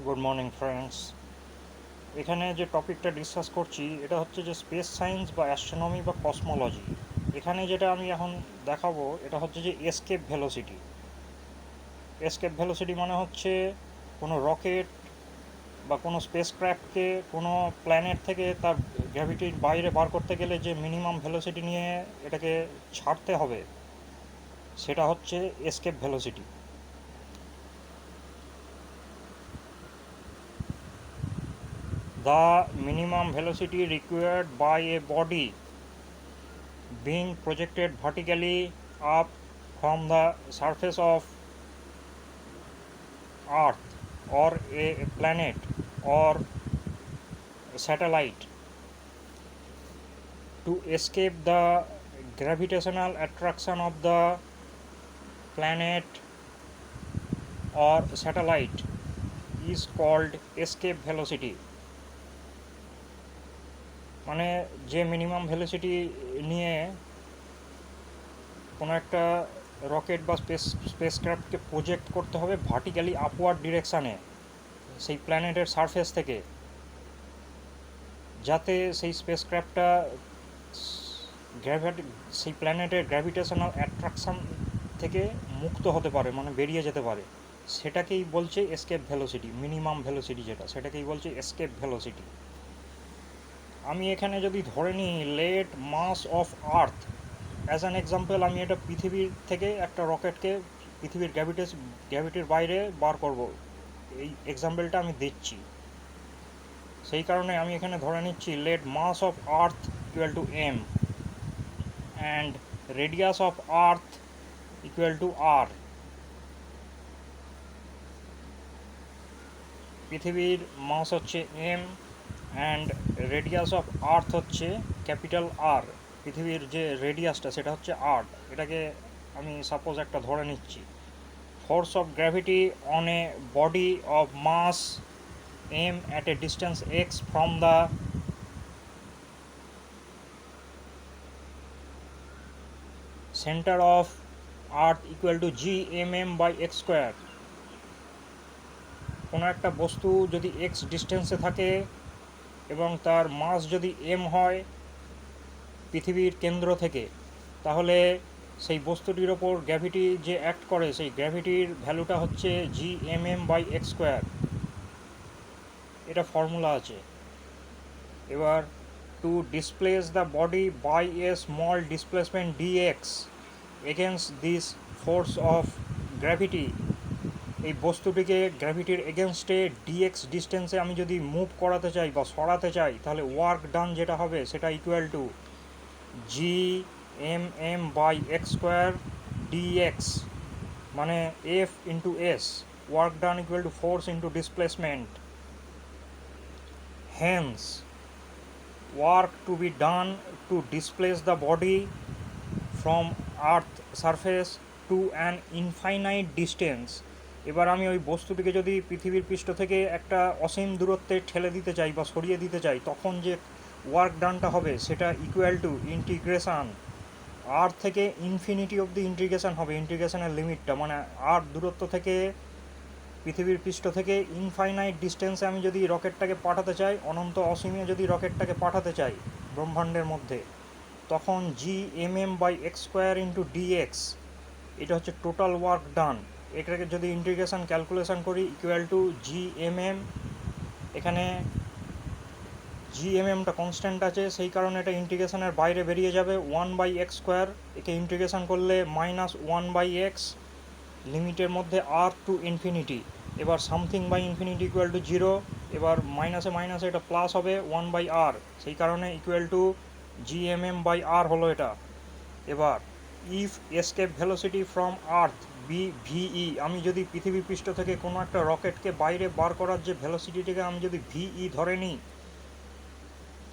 Good morning friends. এখানে যে টপিকটা ডিসকাস করছি এটা হচ্ছে যে স্পেস সায়েন্স বা অ্যাস্ট্রোনমি বা কসমোলজি। এখানে যেটা আমি এখন দেখাবো এটা হচ্ছে যে এসকেপ ভেলোসিটি। এসকেপ ভেলোসিটি মানে হচ্ছে কোনো রকেট বা কোনো স্পেস ক্রাফটকে কোনো প্ল্যানেট থেকে তার গ্র্যাভিটির বাইরে বার করতে গেলে যে মিনিমাম ভেলোসিটি নিয়ে এটাকে ছাড়তে হবে সেটা হচ্ছে escape velocity. The minimum velocity required by a body being projected vertically up from the surface of Earth or a planet or satellite to escape the gravitational attraction of the planet or satellite is called escape velocity। মানে যে minimum velocity নিয়ে কোনো একটা rocket বা স্পেসক্রাফটকে project করতে হবে vertically upward ডিরেকশানে সেই প্ল্যানেটের surface থেকে, যাতে সেই স্পেসক্রাফটটা সেই প্ল্যানেটের গ্র্যাভিটেশনাল অ্যাট্রাকশান থেকে মুক্ত হতে পারে, মানে বেরিয়ে যেতে পারে। সেটাকেই বলছে এসকেপ ভেলোসিটি। মিনিমাম ভেলোসিটি যেটা, সেটাকেই বলছে এসকেপ ভেলোসিটি। আমি এখানে যদি ধরে নিই let mass of earth as an example, আমি এটা পৃথিবীর থেকে একটা রকেটকে পৃথিবীর গ্র্যাভিটির বাইরে বার করব, এই এক্সাম্পলটা আমি দিচ্ছি। সেই কারণে আমি এখানে ধরে নিচ্ছি let mass of earth equal to M and radius of earth equal to R. পৃথিবীর মাস হচ্ছে M and radius of earth হচ্ছে ক্যাপিটাল আর। পৃথিবীর যে রেডিয়াসটা সেটা হচ্ছে আর। এটাকে আমি সাপোজ একটা ধরে নিচ্ছি। Force of gravity on a body of mass m at a distance x from the center of earth equal to g mm by x square। কোনো একটা বস্তু যদি x ডিস্টেন্সে থাকে এবং তার মাস যদি m হয় পৃথিবীর কেন্দ্র থেকে, তাহলে সেই বস্তুটির ওপর গ্র্যাভিটি যে অ্যাক্ট করে সেই গ্র্যাভিটির ভ্যালুটা হচ্ছে G M M by X square. এটা ফর্মুলা আছে। এবার to displace the body by a small displacement dx against this force of gravity, এই বস্তুটিকে গ্র্যাভিটির এগেনস্টে ডিএক্স ডিস্টেন্সে আমি যদি মুভ করাতে চাই বা সরাতে চাই, তাহলে ওয়ার্ক ডান যেটা হবে সেটা equal to G M M by X square dx, মানে F into S. Work done equal to force into displacement. Hence, work to be done to displace the body from earth surface to an infinite distance। এবার আমি ওই বস্তুটিকে যদি পৃথিবীর পৃষ্ঠ থেকে একটা অসীম দূরত্বে ঠেলে দিতে চাই বা সরিয়ে দিতে চাই, তখন যে ওয়ার্ক ডানটা হবে সেটা ইকুয়াল টু ইন্টিগ্রেশান আর থেকে ইনফিনিটি অবধি ইন্টিগ্রেশান হবে। ইন্টিগ্রেশনের লিমিটটা মানে আর দূরত্ব থেকে পৃথিবীর পৃষ্ঠ থেকে ইনফাইনাইট ডিস্টেন্সে আমি যদি রকেটটাকে পাঠাতে চাই, অনন্ত অসীমে যদি রকেটটাকে পাঠাতে চাই ব্রহ্মাণ্ডের মধ্যে, তখন G M M by X square into dx, এটা হচ্ছে টোটাল ওয়ার্ক ডান। এটাকে যদি ইন্টিগ্রেশন ক্যালকুলেশন করি equal to G M M, এখানে জি এম এমটা কনস্ট্যান্ট আছে সেই কারণে এটা ইন্টিগ্রেশনের বাইরে বেরিয়ে যাবে। ওয়ান বাই এক্স স্কোয়ার, একে ইন্টিগ্রেশন করলে মাইনাস ওয়ান বাই এক্স, লিমিটের মধ্যে আর টু ইনফিনিটি। এবার something by infinity equal to zero, এবার মাইনাসে মাইনাসে এটা প্লাস হবে ওয়ান বাই আর, সেই কারণে equal to G M M by R হলো এটা। এবার if escape velocity from earth be VE, আমি যদি পৃথিবী পৃষ্ঠ থেকে কোনো একটা রকেটকে বাইরে বার করার যে ভেলোসিটিটাকে আমি যদি ভিই ধরে নিই,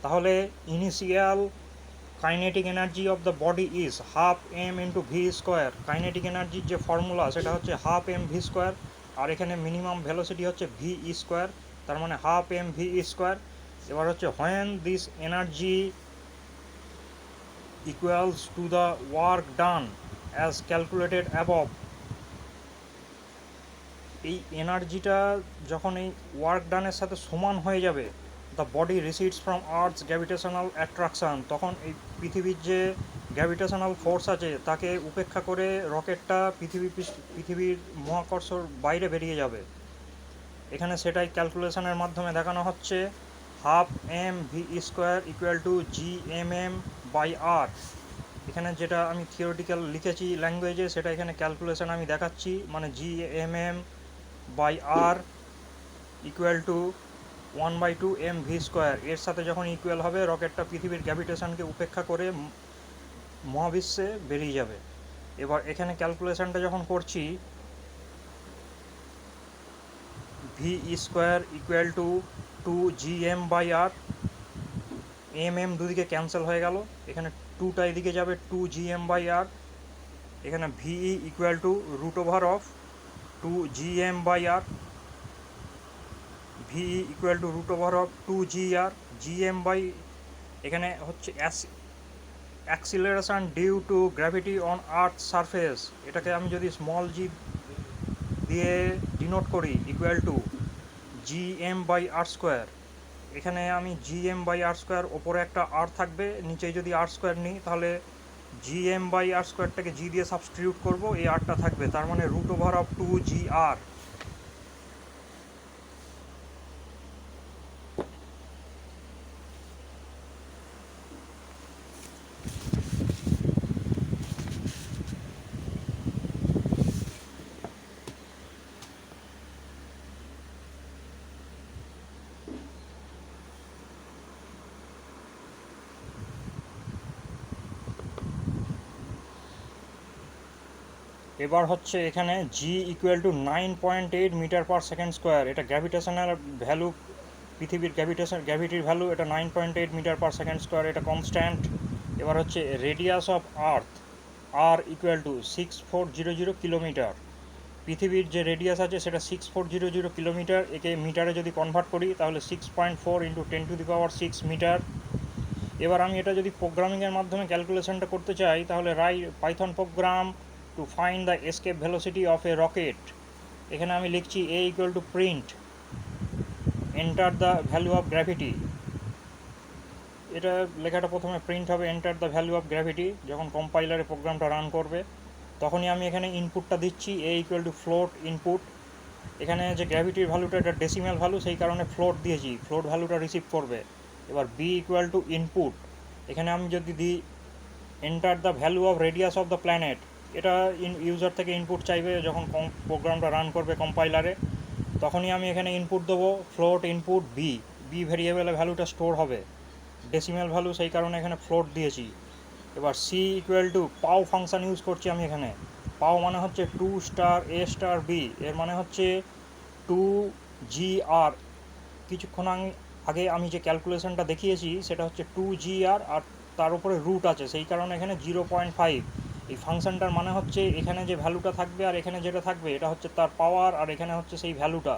তাহলে initial kinetic energy of the body is half M into V square. Kinetic এনার্জির যে ফর্মুলা সেটা হচ্ছে হাফ এম ভি স্কোয়ার, আর এখানে মিনিমাম ভেলোসিটি হচ্ছে ভি ই স্কোয়ার, তার মানে half M V E square. এবার হচ্ছে when this energy equals to the work done as calculated above, এই এনার্জিটা যখন এই ওয়ার্ক ডানের সাথে সমান হয়ে যাবে, the body রিসিডস from earths gravitational attraction, তখন এই পৃথিবীর যে গ্র্যাভিটেশনাল ফোর্স আছে তাকে উপেক্ষা করে রকেটটা পৃথিবীর মহাকর্ষর বাইরে বেরিয়ে যাবে। এখানে সেটাই ক্যালকুলেশনের মাধ্যমে দেখানো হচ্ছে। Half M V square equal to G M M by R. এখানে যেটা আমি থিওরিটিক্যাল লিখেছি ল্যাঙ্গুয়েজে, সেটা এখানে ক্যালকুলেশন আমি দেখাচ্ছি, মানে G M M by R equal to 1/2 M V square. এর সাথে যখন ইকুয়াল হবে, রকেটটা পৃথিবীর গ্র্যাভিটেশনকে উপেক্ষা করে মহাবিশ্বে বেরিয়ে যাবে। এবার এখানে ক্যালকুলেশনটা যখন করছি, V square equal to 2gm by R, M দুদিকে ক্যান্সেল হয়ে গেল, এখানে 2টা এদিকে যাবে, 2gm বাই আর। এখানে VE equal to root over of 2gm by R, VE equal to root over of 2gr, gm by এখানে হচ্ছে acceleration due to gravity on Earth surface. এটাকে আমি যদি স্মল জি দিয়ে ডিনোট করি, equal to gm by R square. এখানে আমি gm by R square, ওপরে একটা আর থাকবে, নিচে যদি আর স্কোয়ার নিই তাহলে gm বাই আর স্কোয়ারটাকে জি দিয়ে সাবস্টিটিউট করবো, এই আরটা থাকবে, তার মানে রুট ওভার অফ 2gr। এবার হচ্ছে এখানে G equal to 9.8 metre per second square. এটা গ্র্যাভিটেশনের ভ্যালু, পৃথিবীর গ্র্যাভিটির ভ্যালু, এটা 9.8 মিটার পার সেকেন্ড স্কোয়ার, এটা কনস্ট্যান্ট। এবার হচ্ছে radius of earth R equal to 6400 kilometre. পৃথিবীর যে রেডিয়াস আছে সেটা 6400 কিলোমিটার। একে মিটারে যদি কনভার্ট করি তাহলে 6.4 ইন্টু 10⁶ মিটার। এবার আমি এটা যদি প্রোগ্রামিংয়ের মাধ্যমে ক্যালকুলেশনটা করতে চাই, তাহলে Python program to find the escape velocity of a rocket. এখানে আমি লিখছি A equal to print enter the value of gravity. এটা লেখাটা প্রথমে প্রিন্ট হবে enter the value of gravity. যখন কম্পাইলারে প্রোগ্রামটা রান করবে তখনই আমি এখানে ইনপুটটা দিচ্ছি, এ ইকুয়াল টু ফ্লোট ইনপুট। এখানে যে গ্র্যাভিটির ভ্যালুটা এটা ডেসিমেল ভ্যালু, সেই কারণে ফ্লোট দিয়েছি, ফ্লোট ভ্যালুটা রিসিভ করবে। এবার বি ইকুয়াল টু ইনপুট, এখানে আমি যদি দিই enter the value of radius of the planet. এটা ইউজার থেকে ইনপুট চাইবে যখন প্রোগ্রামটা রান করবে কম্পাইলারে, তখনই আমি এখানে ইনপুট দেবো ফ্লোট ইনপুট বি। বি ভেরিয়েবলে ভ্যালুটা স্টোর হবে, ডেসিমেল ভ্যালু, সেই কারণে এখানে ফ্লোট দিয়েছি। এবার সি ইকুয়াল টু পাও ফাংশান ইউজ করছি আমি এখানে। পাও মানে হচ্ছে 2 স্টার এ স্টার বি, এর মানে হচ্ছে 2gr। কিছুক্ষণ আগে আমি যে ক্যালকুলেশনটা দেখিয়েছি সেটা হচ্ছে 2gr, আর তার উপরে রুট আছে, সেই কারণে এখানে 0.5। এই ফাংশনটার মানে হচ্ছে এখানে যে ভ্যালুটা থাকবে আর এখানে যেটা থাকবে এটা হচ্ছে তার পাওয়ার, আর এখানে হচ্ছে সেই ভ্যালুটা।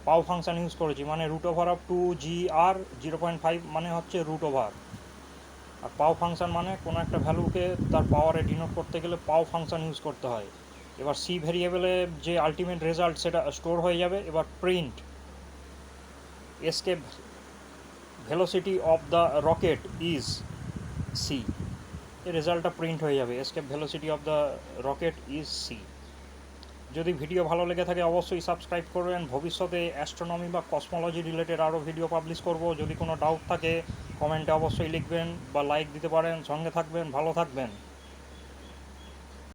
পাও ফাংশন ইউজ করেছি, মানে রুট ওভার অফ 2gr, 0.5 মানে হচ্ছে রুট ওভার। আর পাও ফাংশন মানে কোনো একটা ভ্যালুকে তার পাওয়ারে ডিনোট করতে গেলে পাও ফাংশন ইউজ করতে হয়। এবার সি ভেরিয়েবলে যে আলটিমেট রেজাল্ট সেটা স্টোর হয়ে যাবে। এবার print escape velocity of the rocket is C, এই রেজাল্টটা প্রিন্ট হয়ে যাবে, escape velocity of the rocket is C. যদি ভিডিও ভালো লেগে থাকে অবশ্যই সাবস্ক্রাইব করবেন। ভবিষ্যতে অ্যাস্ট্রোনমি বা কসমোলজি রিলেটেড আরও ভিডিও পাবলিশ করব। যদি কোনো ডাউট থাকে কমেন্টে অবশ্যই লিখবেন বা লাইক দিতে পারেন। সঙ্গে থাকবেন, ভালো থাকবেন।